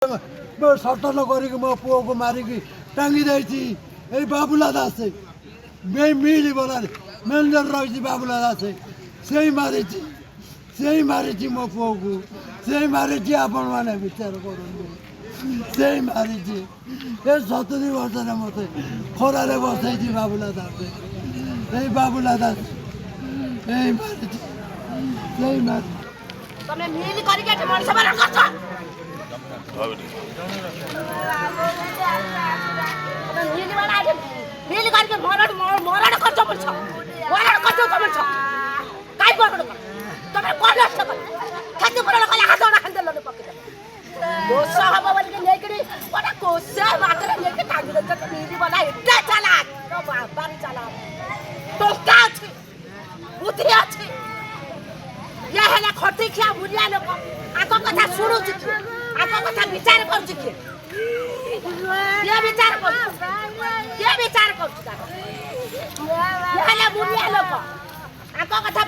मैं सट्टा नगरिक म पुओको मारिकी टाँगिदिएछि এই বাবুলা দাসে मैं मिली बोला मैनेजर रही बाबुला दासे সেই মারিছি ମୋ ପୁଅକୁ সেই ମାରିଛି ଆପଣମାନେ ବିଚାର କରନ୍ତୁ সেই ମାରିଛି ଏ 70 ବର୍ଷରେ ମୋତେ ଖରାରେ ବସେଇଛି ବାବୁଲା ଦାସ এই ବାବୁଲା ଦାସ এই ମାରିଛି সেই ମାରିଛି ତମେ ମିଲି କରିକି ଏଠି ମଣିଷ ମାରଣ କରୁଛ ତମେ ମିଲି ବାଲା ଏଠି ମିଲି କରିକି ମରଣ କରୁଛ ମଣିଷ ମରଣ କରୁଛ ମଣିଷ କାଇଁ ମରଣ କର ତମେ କଣ ନଷ୍ଟ କର କ୍ଷତି ପୂରଣ କଲେ ହାତ ହାଣ୍ଡେଲରେ ପକେଇଦେବ ଦୋଷ ହବ ବୋଲିକି ନେଇକିରି ଗୋଟେ କୋଷେ ବାଟରେ ନେଇକି ଟାଙ୍ଗି ଦେଉଛ ମିଲି ବାଲା ଏତେ ଚାଲାକ ତୋ ବାବାରେ ଚାଲାକ ଟଙ୍କା ଅଛି ବୁଦ୍ଧି ଅଛି ଇଏ ହେଲା ଖଟିଖିଆ ବୁଲିଆ ଲୋକ ଆଙ୍କ କଥା ଶୁଣୁଛି କିଏ ଆଙ୍କ କଥା ବିଚାର କରୁଛି କିଏ ବିଚାର କରୁଛି ଇଏ ହେଲା ବୁଲିଆ ଲୋକ ଆଙ୍କ କଥା